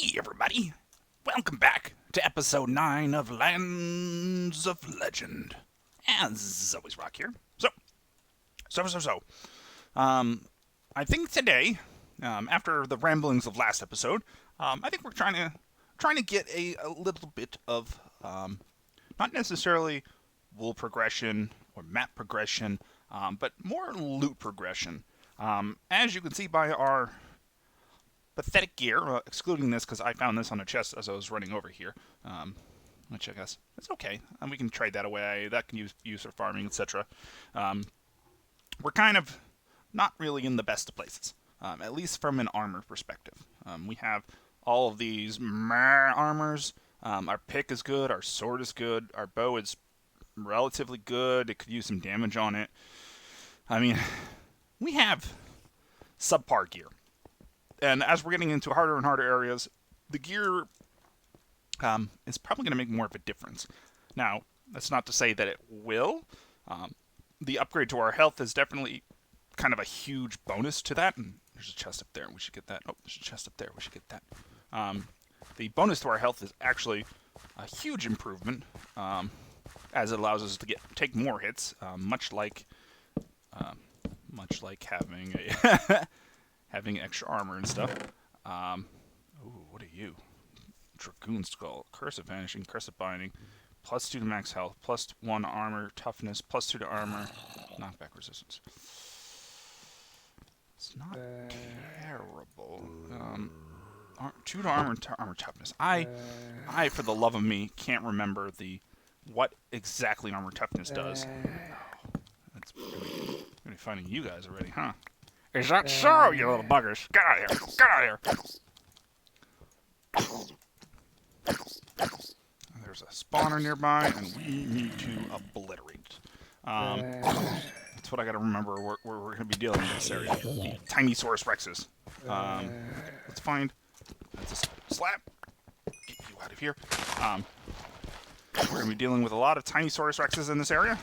Hey everybody, welcome back to episode 9 of Lands of Legend. As always, Rock here. I think today, after the ramblings of last episode, I think we're trying to get a little bit of not necessarily wool progression or map progression, but more loot progression. As you can see by our pathetic gear, excluding this because I found this on a chest as I was running over here, which I guess it's okay, and we can trade that away. That can use for farming, etc. We're kind of not really in the best of places, at least from an armor perspective. We have all of these armors. Our pick is good, our sword is good, our bow is relatively good. It could use some damage on it. I mean, we have subpar gear. And as we're getting into harder and harder areas, the gear is probably going to make more of a difference. Now, that's not to say that it will. The upgrade to our health is definitely kind of a huge bonus to that. And there's a chest up there. We should get that. Oh, there's a chest up there. We should get that. The bonus to our health is actually a huge improvement, as it allows us to take more hits, much like having a having extra armor and stuff. Ooh, what are you? Dragoon Skull, Curse of Vanishing, Curse of Binding, +2 to max health, +1 armor, toughness, +2 to armor, knockback resistance. It's not terrible. 2 to armor, armor toughness. I, for the love of me, can't remember what exactly armor toughness does. That's gonna be finding you guys already, huh? Is that so, you little buggers? Get out of here! Get out of here! There's a spawner nearby, and we need to obliterate it. That's what I gotta remember where we're gonna be dealing with this area. The Tiny Saurus Rexes. Let's find... That's a slap. Get you out of here. We're gonna be dealing with a lot of Tiny Saurus Rexes in this area.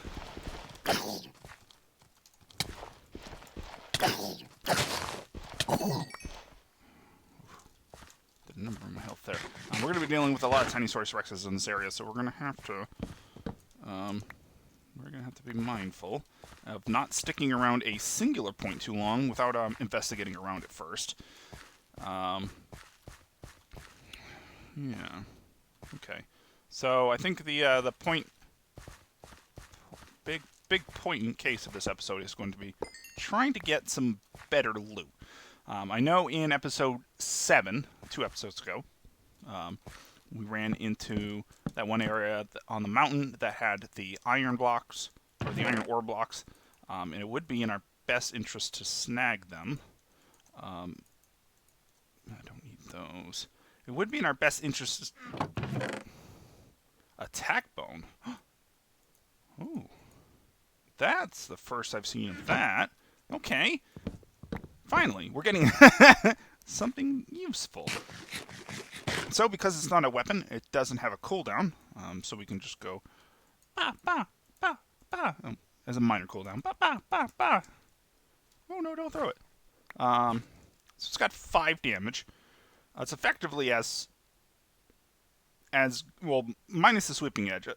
The number of my health there. We're going to be dealing with a lot of Tiny Saurus Rexes in this area, so we're going to have to be mindful of not sticking around a singular point too long without investigating around it first. Yeah. Okay. So I think the point, big point in case of this episode is going to be trying to get some better loot. I know in episode 7, 2 episodes ago, we ran into that one area on the mountain that had the iron blocks, or the iron ore blocks, and it would be in our best interest to snag them. I don't need those. It would be in our best interest to... Attack bone? Ooh. That's the first I've seen of that. Okay. Finally, we're getting something useful. So, because it's not a weapon, it doesn't have a cooldown. So we can just go ba ba ba ba as a minor cooldown. Ba ba ba ba. Oh no! Don't throw it. So it's got 5 damage. It's effectively as well, minus the sweeping edge.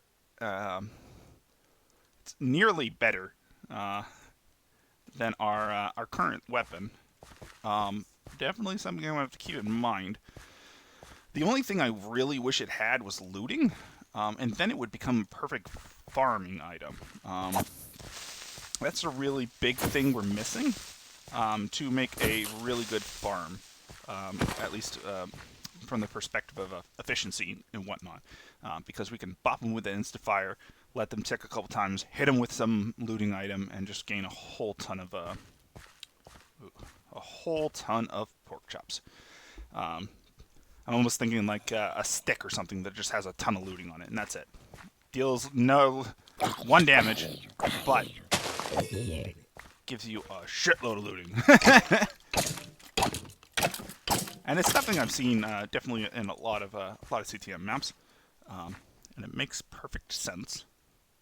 It's nearly better than our current weapon. Definitely something I'm going to have to keep in mind. The only thing I really wish it had was looting, and then it would become a perfect farming item. That's a really big thing we're missing to make a really good farm, at least from the perspective of efficiency and whatnot, because we can bop them with the insta-fire, let them tick a couple times, hit them with some looting item, and just gain a whole ton of pork chops. I'm almost thinking like a stick or something that just has a ton of looting on it, and that's it. Deals 1 damage, but gives you a shitload of looting. And it's something I've seen definitely in a lot of CTM maps, and it makes perfect sense.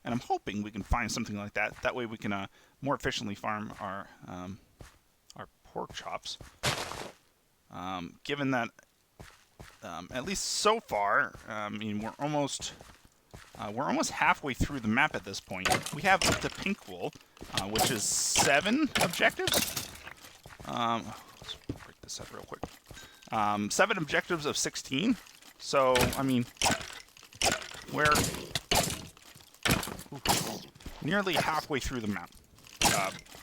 And I'm hoping we can find something like that. That way we can more efficiently farm our pork chops. Given that at least so far, I mean, we're almost halfway through the map at this point. We have the pink wool, which is 7 objectives. Let's break this up real quick. 7 objectives of 16. So, I mean, we're nearly halfway through the map.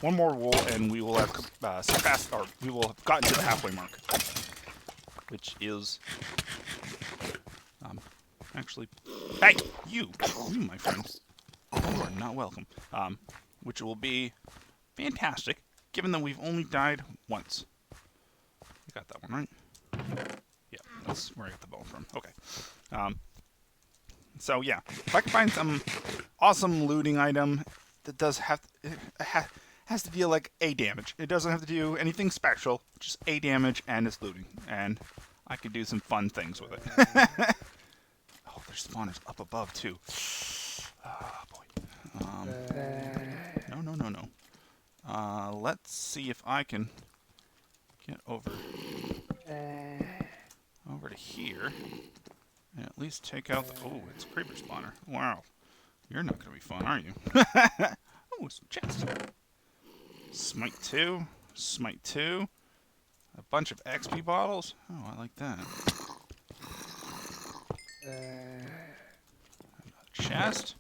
One more wool, and we will have surpassed, or we will have gotten to the halfway mark, which is actually, hey, you, my friend, you are not welcome. Which will be fantastic, given that we've only died once. You got that one right? Yeah, that's where I got the bone from. Okay. So yeah, if I can find some awesome looting item that does have has to deal like A damage. It doesn't have to do anything special, just A damage and it's looting, and I could do some fun things with it. Oh, there's spawners up above too. Oh boy. No. Let's see if I can get over to here. And at least take out the... Oh, it's a creeper spawner. Wow. You're not going to be fun, are you? Oh, some chests. Smite 2. Smite 2. A bunch of XP bottles. Oh, I like that. Another chest.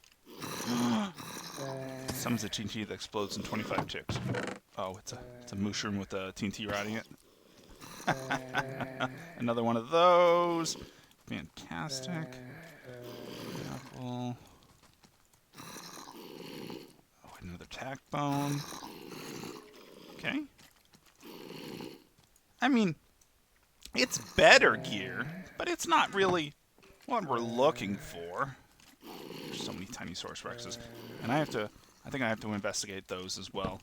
Summons a TNT that explodes in 25 ticks. Oh, it's a mushroom with a TNT riding it. Another one of those. Fantastic. Apple. Oh, another tack bone. Okay. I mean, it's better gear, but it's not really what we're looking for. There's so many tiny source rexes. And I think I have to investigate those as well.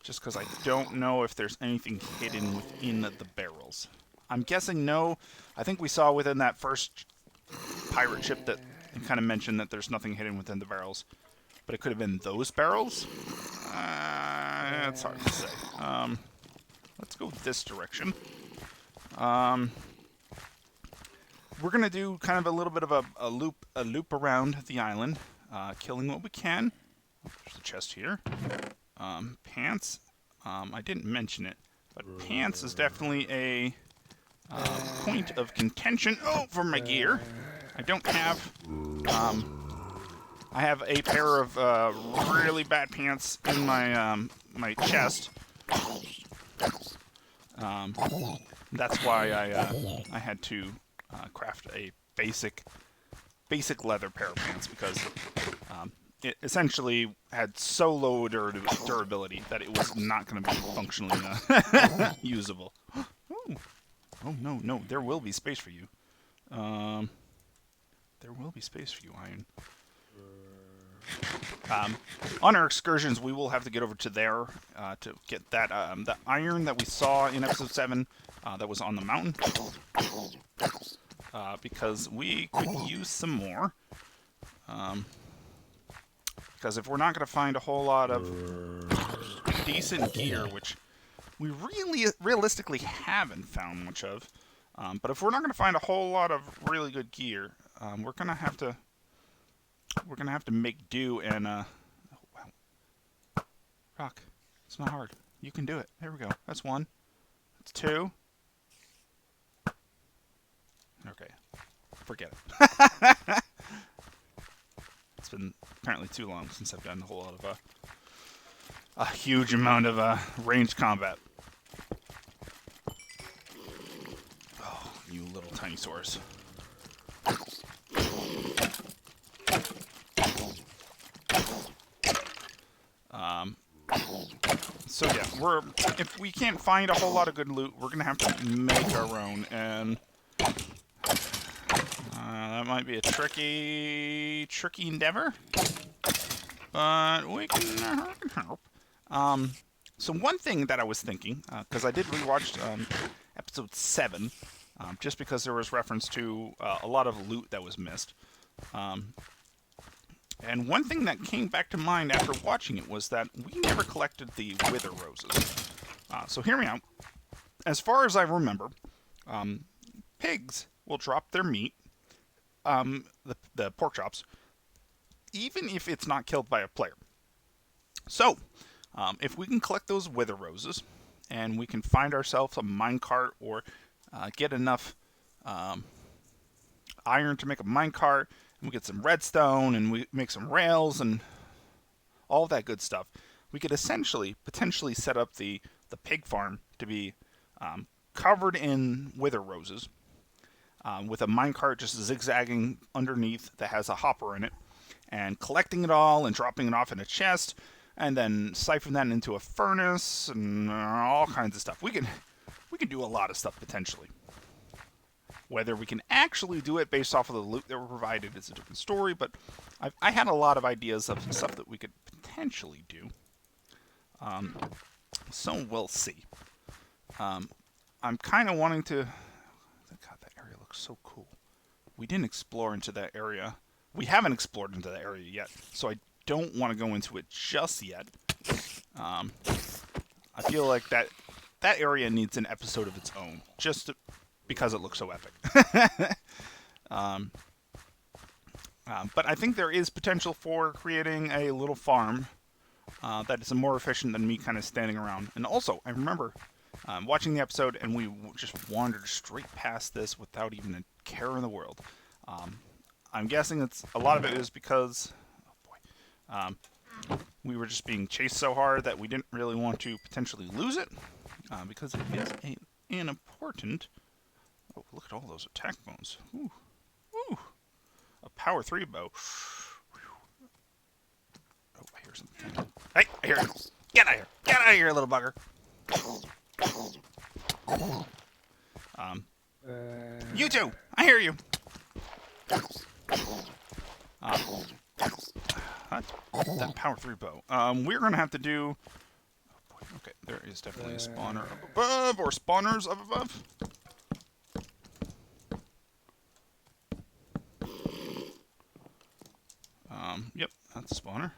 Just because I don't know if there's anything hidden within the barrels. I'm guessing no. I think we saw within that first pirate ship that it kind of mentioned that there's nothing hidden within the barrels. But it could have been those barrels? It's hard to say. Let's go this direction. We're going to do kind of a little bit of a loop around the island, killing what we can. Oh, there's a chest here. Pants. I didn't mention it, but pants is definitely a point of contention. Oh, for my gear. I don't have... I have a pair of really bad pants in my my chest. That's why I had to craft a basic leather pair of pants, because it essentially had so low durability that it was not going to be functionally usable. Oh, no, there will be space for you. There will be space for you, Iron. On our excursions, we will have to get over to there to get that the iron that we saw in episode 7 that was on the mountain, because we could use some more. Because if we're not going to find a whole lot of decent gear, which we realistically haven't found much of, but if we're not going to find a whole lot of really good gear, we're going to have to make do. And oh, wow. Rock, it's not hard. You can do it. There we go. That's 1. That's 2. Okay, forget it. It's been apparently too long since I've done a whole lot of a huge amount of ranged combat. Oh, you little tiny sores. So yeah, if we can't find a whole lot of good loot, we're gonna have to make our own, and that might be a tricky endeavor, but we can help. So one thing that I was thinking, because I did rewatch episode 7, just because there was reference to a lot of loot that was missed. And one thing that came back to mind after watching it was that we never collected the wither roses. So hear me out. As far as I remember, pigs will drop their meat, the pork chops, even if it's not killed by a player. So, if we can collect those wither roses, and we can find ourselves a minecart or get enough iron to make a minecart, and we get some redstone, and we make some rails, and all that good stuff, we could essentially potentially set up the pig farm to be covered in wither roses, with a minecart just zigzagging underneath that has a hopper in it, and collecting it all and dropping it off in a chest, and then siphon that into a furnace and all kinds of stuff. We can do a lot of stuff potentially. Whether we can actually do it based off of the loot that we're provided is a different story, but I had a lot of ideas of stuff that we could potentially do. So we'll see. I'm kind of wanting to... God, that area looks so cool. We didn't explore into that area. We haven't explored into that area yet, so I don't want to go into it just yet. I feel like that area needs an episode of its own, just because it looks so epic. But I think there is potential for creating a little farm that is more efficient than me kind of standing around. And also, I remember watching the episode, and we just wandered straight past this without even a care in the world. I'm guessing a lot of it is because we were just being chased so hard that we didn't really want to potentially lose it, because it is an important... Oh, look at all those attack bones. Ooh. Ooh. A power 3 bow. Oh, I hear something. Hey, I hear it. Get out of here. Get out of here, little bugger. You too. I hear you. That power 3 bow. We're going to have to do... Oh boy, okay, there is definitely a spawner up above, or spawners up above. Yep, that's a spawner.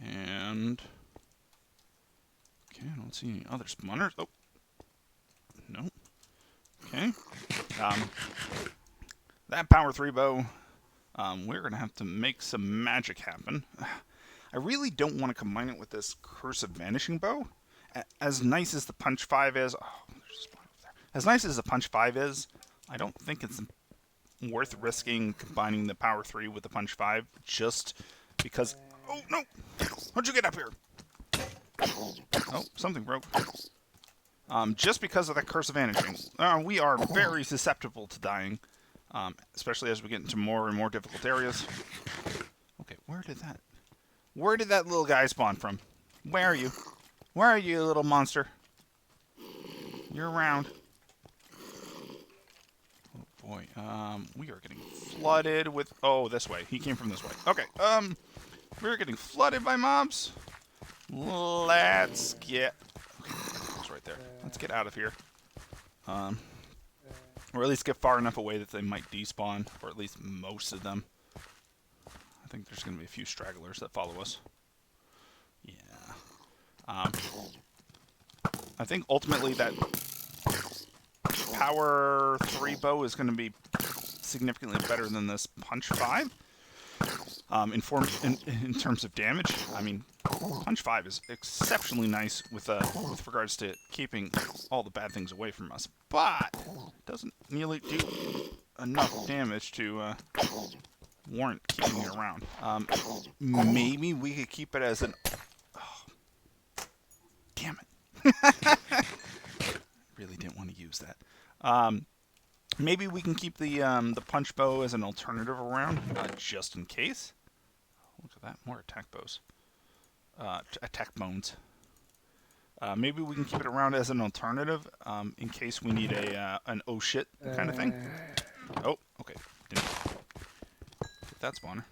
And... Okay, I don't see any other spawners. Oh. No. Okay. That power 3 bow, we're going to have to make some magic happen. I really don't want to combine it with this Curse of Vanishing bow. As nice as the Punch 5 is... Oh, there's a spawn over there. As nice as the Punch 5 is, I don't think it's worth risking combining the power 3 with the Punch 5 just because... Oh, no! How'd you get up here? Oh, something broke. Just because of that Curse of Vanishing. We are very susceptible to dying, especially as we get into more and more difficult areas. Okay, where did that little guy spawn from? Where are you? Where are you, little monster? You're around. Oh boy, we are getting flooded with... Oh, this way. He came from this way. Okay, we're getting flooded by mobs. Let's get... Okay, it's right there. Let's get out of here. Or at least get far enough away that they might despawn, or at least most of them. I think there's going to be a few stragglers that follow us. Yeah. I think ultimately that power 3 bow is going to be significantly better than this Punch 5. In terms of damage, I mean, Punch 5 is exceptionally nice with regards to keeping all the bad things away from us, but doesn't nearly do enough damage to warrant keeping it around. Maybe we could keep it as an... Oh, damn it. Really didn't want to use that. Maybe we can keep the punch bow as an alternative around, just in case. Look at that, more attack bows. Attack bones. Maybe we can keep it around as an alternative, in case we need an oh shit kind of thing. Oh, okay. Didn't get that spawner.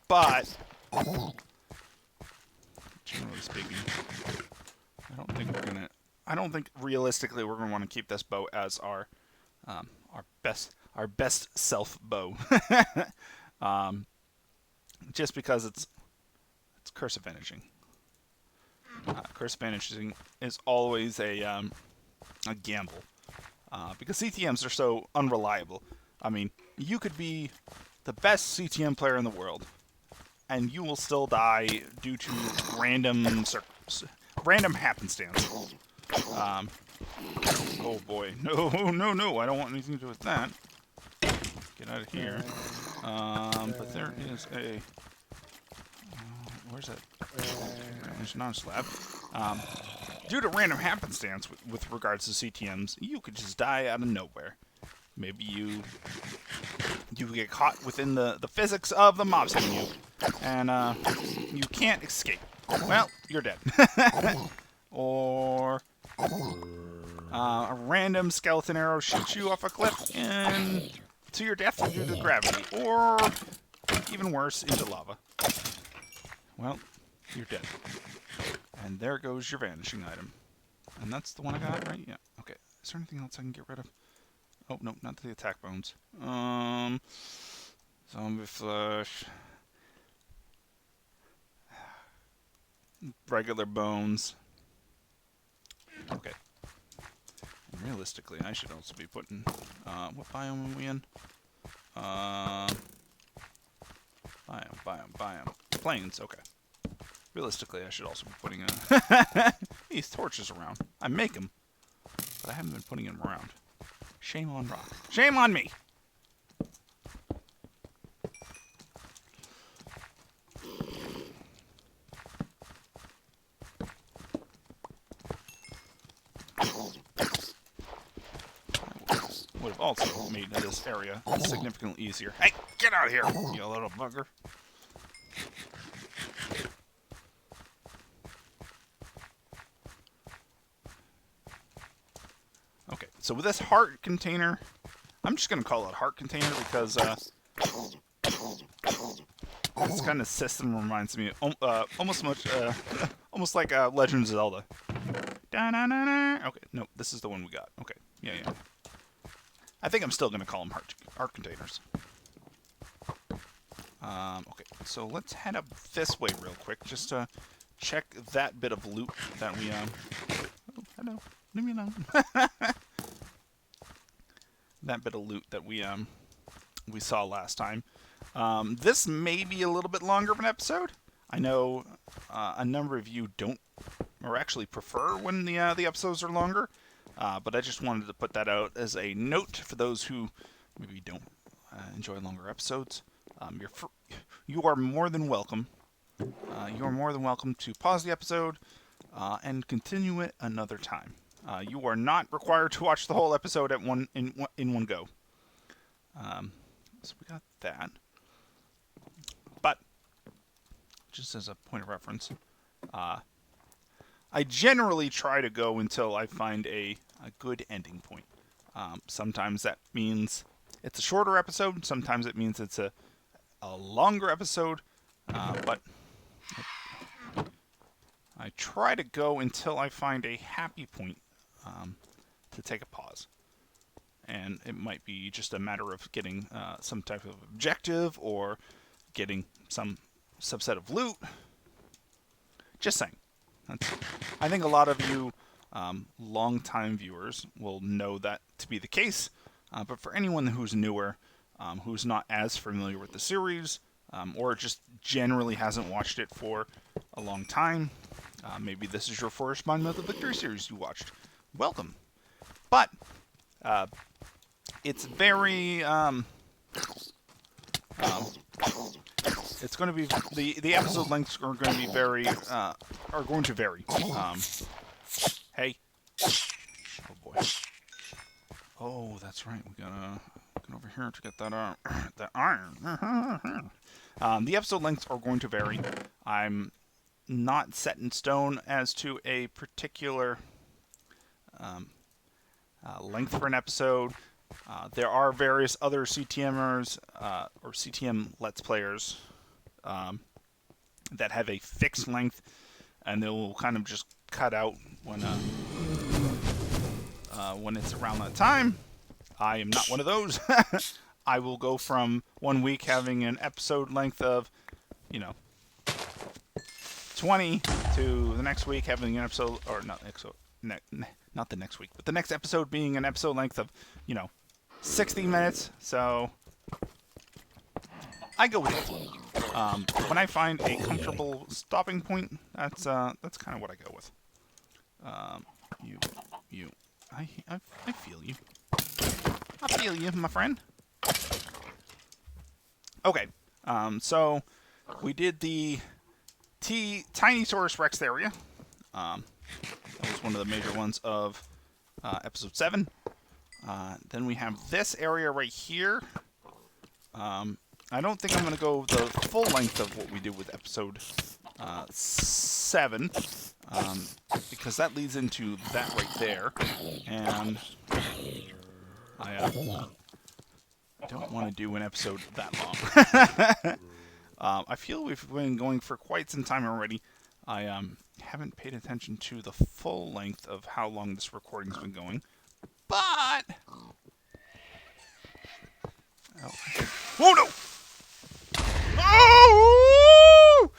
But generally speaking, I don't think realistically we're gonna want to keep this bow as our best self bow. Just because it's Curse of Vanishing. Curse banishing is always a gamble because CTMs are so unreliable. I mean, you could be the best CTM player in the world, and you will still die due to random happenstance. Oh boy, no! I don't want anything to do with that. Get out of here. But there is a. Where's that? There's not a slab. Due to random happenstance with regards to CTMs, you could just die out of nowhere. Maybe you get caught within the physics of the mobs hitting you, and you can't escape. Well, you're dead. Or a random skeleton arrow shoots you off a cliff and to your death due to gravity, or even worse, into lava. Well, you're dead. And there goes your vanishing item. And that's the one I got, right? Yeah. Okay. Is there anything else I can get rid of? Oh, no, not the attack bones. Zombie flesh. Regular bones. Okay. And realistically, I should also be putting... what biome are we in? Biome. Plains, okay. Realistically, I should also be putting these torches around. I make them, but I haven't been putting them around. Shame on Rock. Shame on me! Would have also made this area significantly easier. Hey, get out of here, you little bugger. Okay, so with this heart container, I'm just going to call it heart container because this kind of system reminds me almost like Legend of Zelda. Okay, no, this is the one we got. Okay, yeah. I think I'm still going to call them heart containers. Okay, so let's head up this way real quick just to check that bit of loot that we Oh, hello. Leave me alone. That bit of loot that we saw last time. This may be a little bit longer of an episode. I know a number of you don't, or actually prefer when the episodes are longer. But I just wanted to put that out as a note for those who maybe don't enjoy longer episodes. You are more than welcome. You are more than welcome to pause the episode and continue it another time. You are not required to watch the whole episode in one go. So we got that. But just as a point of reference, I generally try to go until I find a good ending point. Sometimes that means it's a shorter episode. Sometimes it means it's a longer episode. But I try to go until I find a happy point to take a pause. And it might be just a matter of getting some type of objective or getting some subset of loot. Just saying. I think a lot of you long-time viewers will know that to be the case. But for anyone who's newer, who's not as familiar with the series, or just generally hasn't watched it for a long time, maybe this is your first Monumental Victory series you watched. Welcome. But it's very... it's going to be the episode lengths are going to be very are going to vary. Hey. Oh boy. Oh, that's right. We gotta get over here to get that iron. The episode lengths are going to vary. I'm not set in stone as to a particular length for an episode. There are various other CTMers or CTM Let's Players that have a fixed length, and they'll kind of just cut out when it's around that time. I am not one of those. I will go from 1 week having an episode length of, 20 to the next week having an episode, or not not the next week, but the next episode being an episode length of, 60 minutes. So I go with it. When I find a comfortable stopping point, that's kind of what I go with. I feel you. I feel you, my friend. Okay, so we did the Tiny-saurus Rex area. That was one of the major ones of episode 7. Then we have this area right here. I don't think I'm going to go the full length of what we did with episode 7, because that leads into that right there, and I don't want to do an episode that long. I feel we've been going for quite some time already. I haven't paid attention to the full length of how long this recording's been going, but... Oh no! Oh!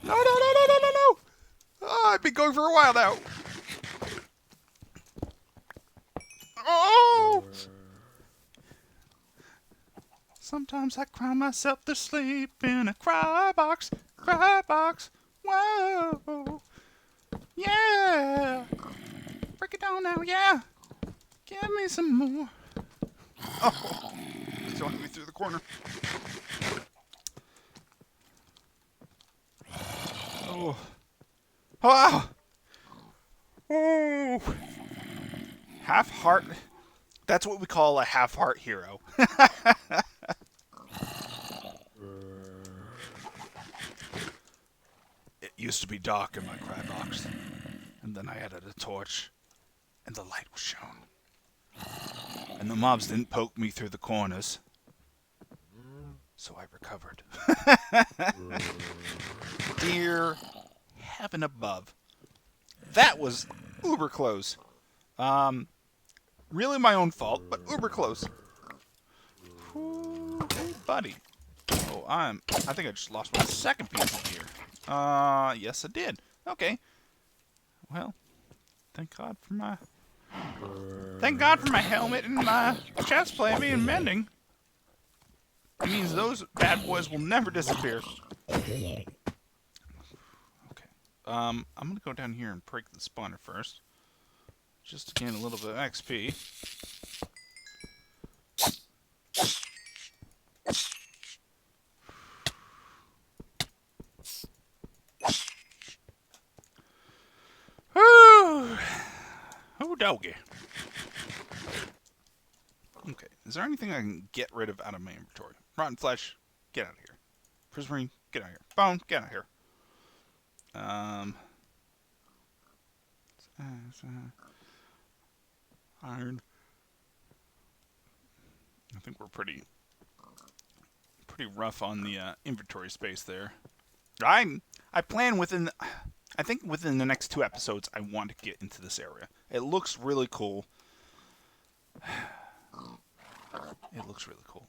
No! Oh, I've been going for a while now. Oh! Sometimes I cry myself to sleep in a cry box. Whoa! Yeah! Break it down now, yeah! Give me some more. Oh! Please don't hit me through the corner. Oh! Wow! Oh! Half heart. That's what we call a half heart hero. It used to be dark in my cry box, and then I added a torch, and the light was shown. And the mobs didn't poke me through the corners, so I recovered. Dear heaven above. That was uber close. Really my own fault, but uber close. Ooh, hey, buddy. Oh, I think I just lost my second piece of gear. Yes, I did. Okay. Well, thank God for my helmet and my chest plate being mending. It means those bad boys will never disappear. Okay. I'm gonna go down here and break the spawner first, just to gain a little bit of XP. Oh, doggy. Okay, is there anything I can get rid of out of my inventory? Rotten flesh, get out of here. Prismarine, get out of here. Bone, get out of here. Iron. I think we're pretty rough on the inventory space there. I plan within... I think within the next 2 episodes, I want to get into this area. It looks really cool. It looks really cool.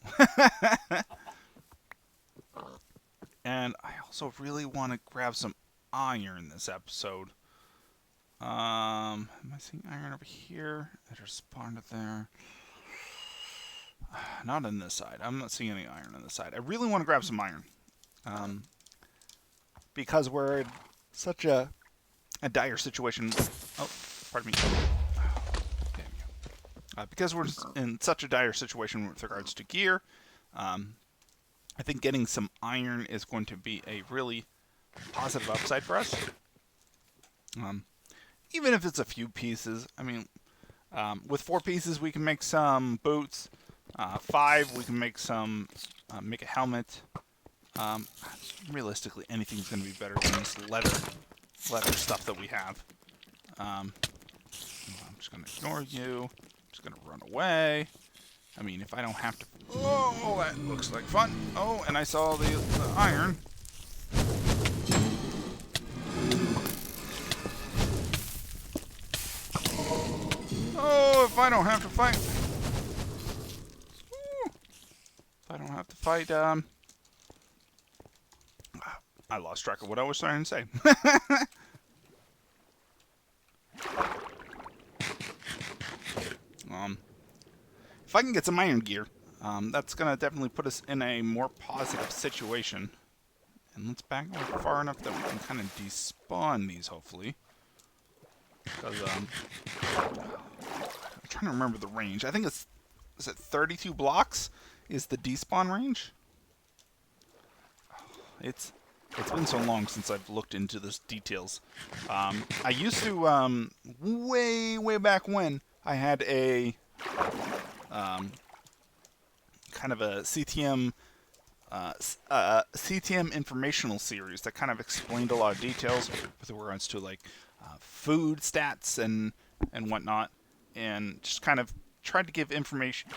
And I also really want to grab some iron this episode. Am I seeing iron over here? There's spawned there. Not on this side. I'm not seeing any iron on this side. I really want to grab some iron. Because we're in such a dire situation. Oh, pardon me. Damn you. Because we're in such a dire situation with regards to gear, I think getting some iron is going to be a really positive upside for us. Even if it's a few pieces. I mean, with 4 pieces we can make some boots. 5 we can make make a helmet. Realistically, anything's going to be better than this leather stuff that we have. I'm just going to ignore you. I'm just going to run away. I mean, if I don't have to... Oh, that looks like fun. Oh, and I saw the iron. Oh, if I don't have to fight... If I don't have to fight, I lost track of what I was trying to say. If I can get some iron gear, that's going to definitely put us in a more positive situation. And let's back up far enough that we can kind of despawn these, hopefully. Because, I'm trying to remember the range. I think is it 32 blocks is the despawn range? It's been so long since I've looked into this details. I used to, way back when, I had a, kind of a CTM informational series that kind of explained a lot of details with regards to like food stats and whatnot, and just kind of tried to give informational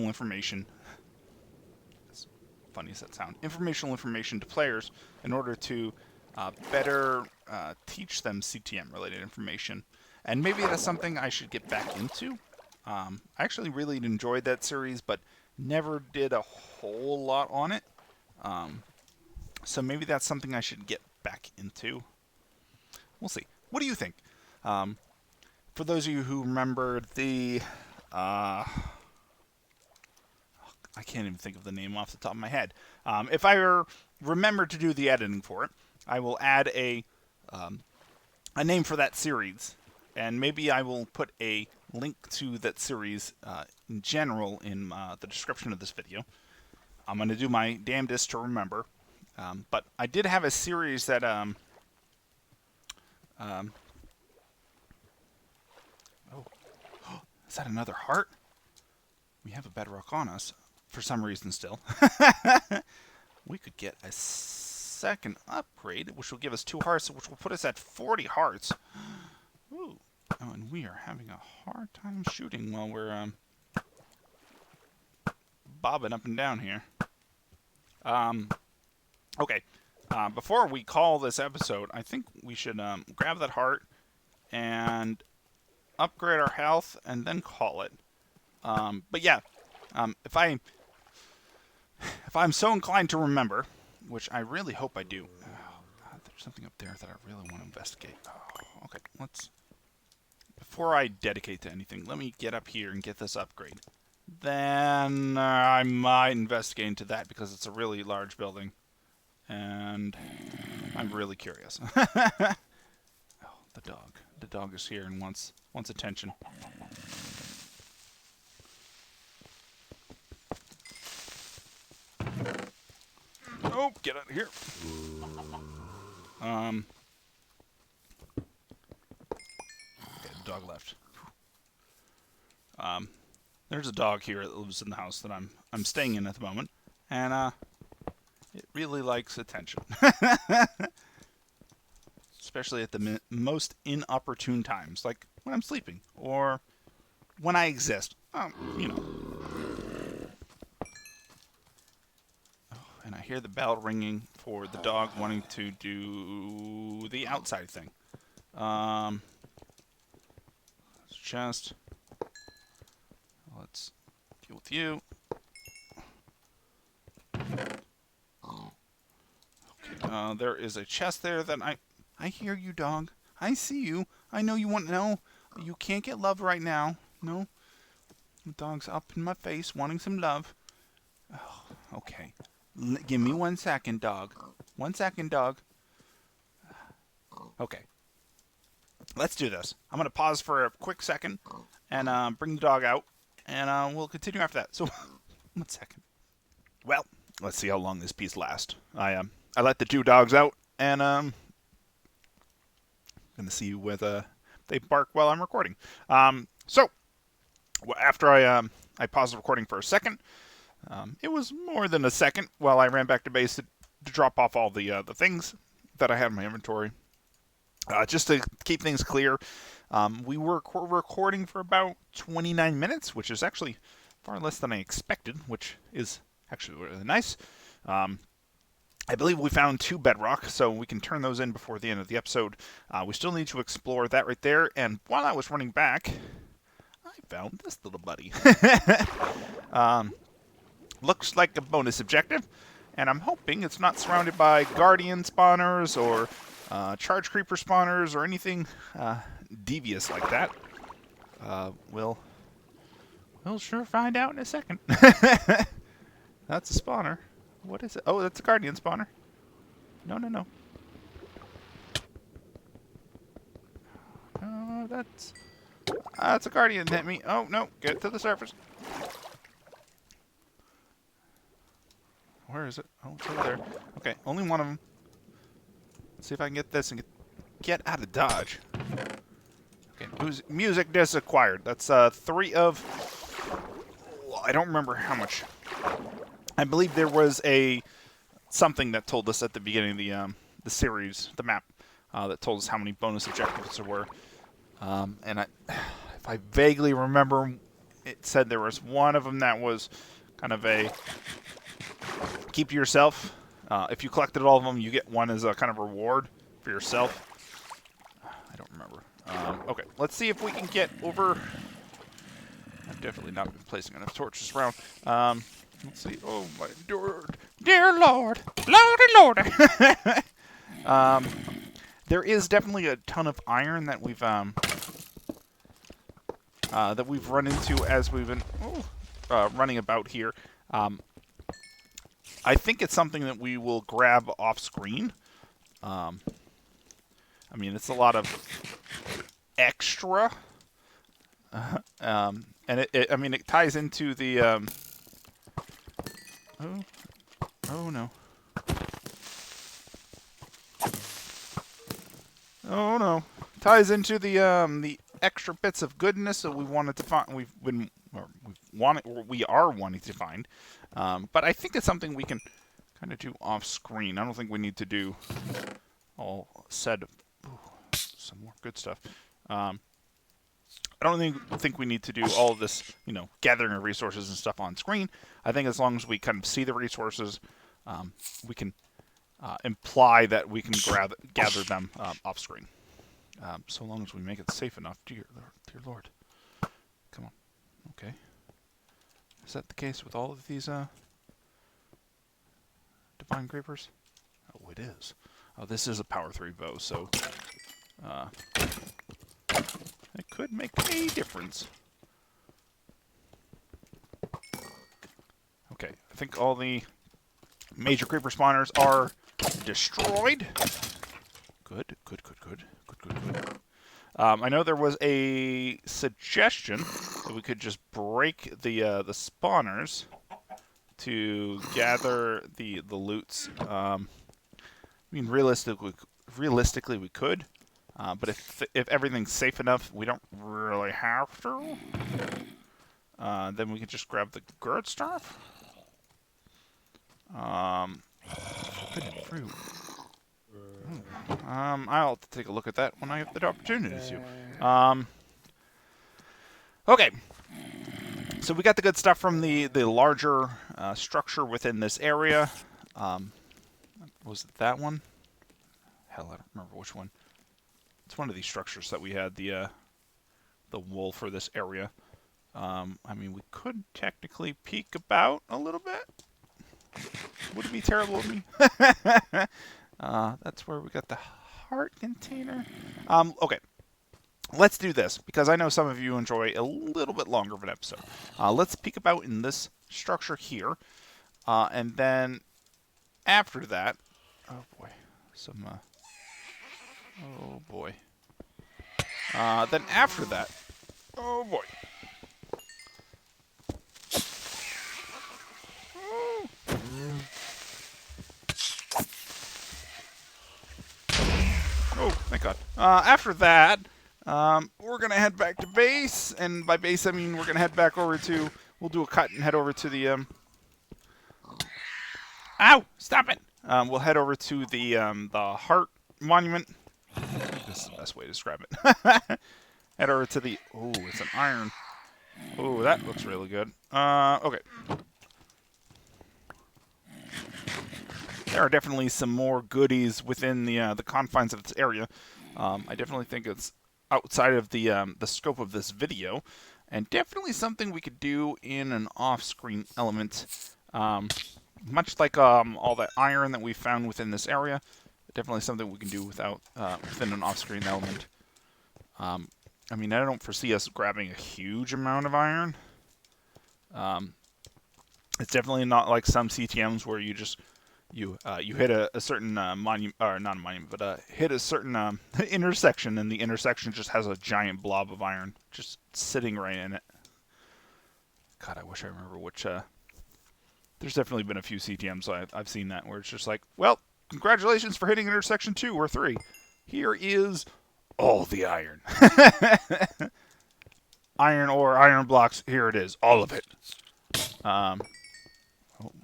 information. As funny as that sounds, informational information to players in order to better teach them CTM related information. And maybe that's something I should get back into. I actually really enjoyed that series, but never did a whole lot on it. So maybe that's something I should get back into. We'll see. What do you think? For those of you who remember the... I can't even think of the name off the top of my head. If I remember to do the editing for it, I will add a name for that series. And maybe I will put a link to that series in general in the description of this video. I'm going to do my damnedest to remember. But I did have a series that... oh. Is that another heart? We have a bedrock on us for some reason still. We could get a second upgrade, which will give us 2 hearts, which will put us at 40 hearts. Ooh. Oh, and we are having a hard time shooting while we're bobbing up and down here. Okay. Before we call this episode, I think we should grab that heart and upgrade our health and then call it. But yeah, if I'm so inclined to remember, which I really hope I do. Oh, God, there's something up there that I really want to investigate. Oh, okay, let's... Before I dedicate to anything, let me get up here and get this upgrade. Then I might investigate into that because it's a really large building. And I'm really curious. Oh, the dog. The dog is here and wants attention. Oh, get out of here. Okay, the dog left. There's a dog here that lives in the house that I'm staying in at the moment, and it really likes attention. Especially at the most inopportune times, like when I'm sleeping or when I exist. You know. Oh, and I hear the bell ringing for the dog wanting to do the outside thing. Let's deal with you. Okay, there is a chest there that I hear you, dog. I see you. I know you want to know. You can't get love right now. No. The dog's up in my face wanting some love. Oh, okay. Give me 1 second, dog. 1 second, dog. Okay. Let's do this. I'm going to pause for a quick second and bring the dog out. And we'll continue after that. So, 1 second. Well, let's see how long this piece lasts. I let the 2 dogs out, and gonna see whether they bark while I'm recording. So after I paused the recording for a second, it was more than a second while I ran back to base to drop off all the things that I had in my inventory. Just to keep things clear, we were recording for about 29 minutes, which is actually far less than I expected, which is actually really nice. I believe we found 2 bedrock, so we can turn those in before the end of the episode. We still need to explore that right there, and while I was running back, I found this little buddy. Looks like a bonus objective, And I'm hoping it's not surrounded by Guardian spawners or Charge Creeper spawners or anything devious like that. We'll sure find out in a second. That's a spawner. What is it? Oh, that's a Guardian spawner. No, no, no. Oh, that's a Guardian hit me. Oh, no. Get to the surface. Where is it? Oh, it's over there. Okay, only one of them. Let's see if I can get this and get out of dodge. Okay, music disc acquired. That's 3 of... Well, I don't remember how much. I believe there was something that told us at the beginning of the series, the map, that told us how many bonus objectives there were. And if I vaguely remember, it said there was one of them that was kind of a keep to yourself. If you collected all of them, you get one as a kind of reward for yourself. I don't remember. Okay, let's see if we can get over. I've definitely not been placing enough torches around. Let's see. Oh my dear Lord, Lordy. There is definitely a ton of iron that we've run into as we've been running about here. I think it's something that we will grab off screen. I mean, it's a lot of extra, and I mean, it ties into the. Oh no! Oh no! Ties into the extra bits of goodness that we wanted to find. We are wanting to find, but I think it's something we can kind of do off screen. I don't think we need to do all said. Ooh, some more good stuff. I don't think we need to do all of this, gathering of resources and stuff on screen. I think as long as we kind of see the resources, we can imply that we can gather them off screen. So long as we make it safe enough. Dear Lord. Come on. Okay. Is that the case with all of these divine creepers? Oh, it is. Oh, this is a power 3 bow, so it could make a difference. Okay, I think all the major creeper spawners are destroyed. Good. I know there was a suggestion that we could just break the spawners to gather the loots. I mean, realistically, we could, but if everything's safe enough, we don't really have to. Then we can just grab the guard staff. Forbidden fruit. I'll have to take a look at that when I have the opportunity to. Okay. So we got the good stuff from the larger structure within this area. Was it that one? Hell, I don't remember which one. It's one of these structures that we had the wool for this area. I mean, we could technically peek about a little bit. Would it be terrible of me? That's where we got the heart container. Okay. Let's do this, because I know some of you enjoy a little bit longer of an episode. Let's peek about in this structure here. And then after that... Oh, boy. Oh, boy. Then after that... Oh, boy. Oh, thank God. After that, we're going to head back to base. And by base, I mean we're going to head back over to... We'll do a cut and head over to the... Ow! Stop it! We'll head over to the Heart Monument. This is the best way to describe it. Head over to the... Oh, it's an iron. Oh, that looks really good. Okay. There are definitely some more goodies within the confines of this area. I definitely think it's outside of the scope of this video, and definitely something we could do in an off-screen element. much like all that iron that we found within this area, definitely something we can do without within an off-screen element. I mean, I don't foresee us grabbing a huge amount of iron. It's definitely not like some CTMs where you just you hit a certain monument, or not a monument, but hit a certain intersection, and the intersection just has a giant blob of iron just sitting right in it. God, I wish I remember which. There's definitely been a few CTMs I've seen that where it's just like, well, congratulations for hitting intersection 2 or 3. Here is all the iron. Iron ore, iron blocks, here it is, all of it. Oh,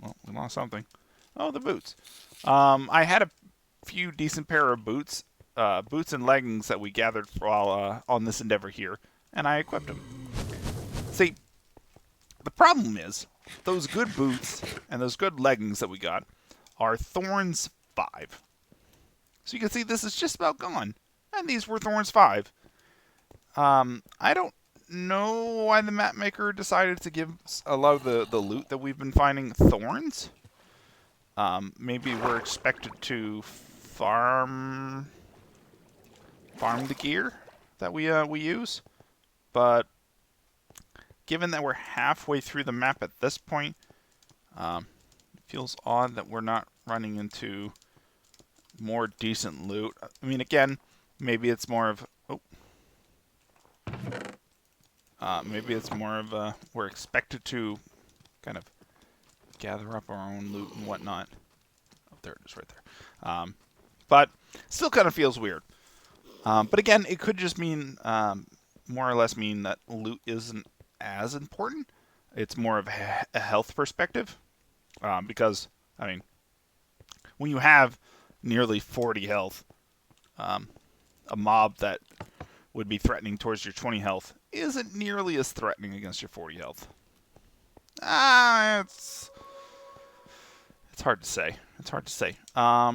well, we lost something. Oh, the boots. I had a few decent pair of boots and leggings that we gathered while on this endeavor here, and I equipped them. See, the problem is, those good boots and those good leggings that we got are Thorns 5. So you can see this is just about gone. And these were Thorns 5. I don't know why the map maker decided to give a lot of the loot that we've been finding Thorns. Maybe we're expected to farm the gear that we use. But given that we're halfway through the map at this point, it feels odd that we're not running into more decent loot. I mean, again, maybe it's more of we're expected to kind of gather up our own loot and whatnot. Oh, there it is, right there. But still kind of feels weird. But again, it could just mean more or less mean that loot isn't as important. It's more of a health perspective, because I mean, when you have nearly 40 health, a mob that would be threatening towards your 20 health isn't nearly as threatening against your 40 health. It's hard to say. It's hard to say. Let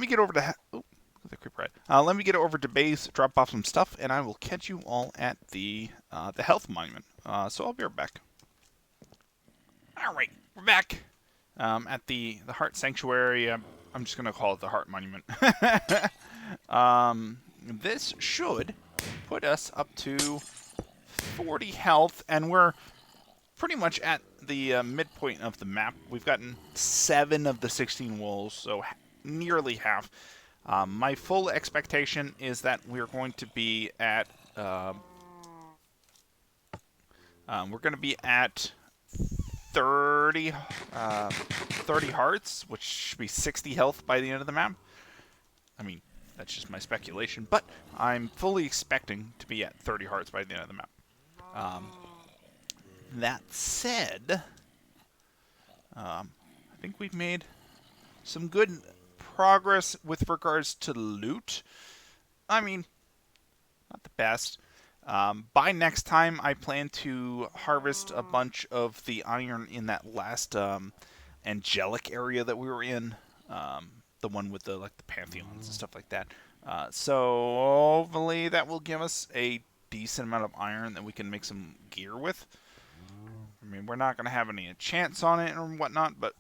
me get over to the creeper right. Let me get over to base, drop off some stuff, and I will catch you all at the health monument. So I'll be right back. All right, we're back at the Heart Sanctuary. I'm just gonna call it the Heart Monument. This should put us up to 40 health, and we're pretty much at the midpoint of the map. We've gotten 7 of the 16 wolves, so nearly half. My full expectation is that we're going to be at 30 hearts, which should be 60 health by the end of the map. I mean, that's just my speculation, but I'm fully expecting to be at 30 hearts by the end of the map. That said, I think we've made some good progress with regards to loot. I mean, not the best. By next time, I plan to harvest a bunch of the iron in that last angelic area that we were in. The one with the pantheons and stuff like that. So hopefully that will give us a decent amount of iron that we can make some gear with. I mean, we're not going to have any chance on it or whatnot, but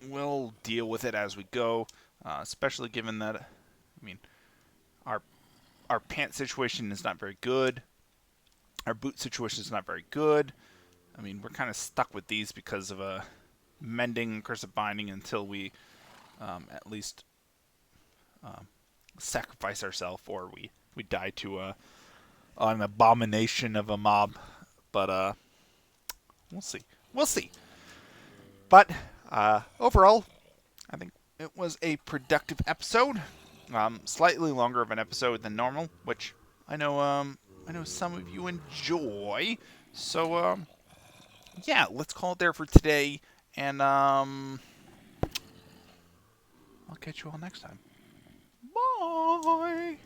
we'll deal with it as we go. Especially given that, I mean, our pant situation is not very good. Our boot situation is not very good. I mean, we're kind of stuck with these because of mending and cursive binding until we at least sacrifice ourselves, or we die to an abomination of a mob. But we'll see. We'll see. But overall, I think it was a productive episode. Slightly longer of an episode than normal, which I know some of you enjoy. So yeah, let's call it there for today, and I'll catch you all next time. Bye.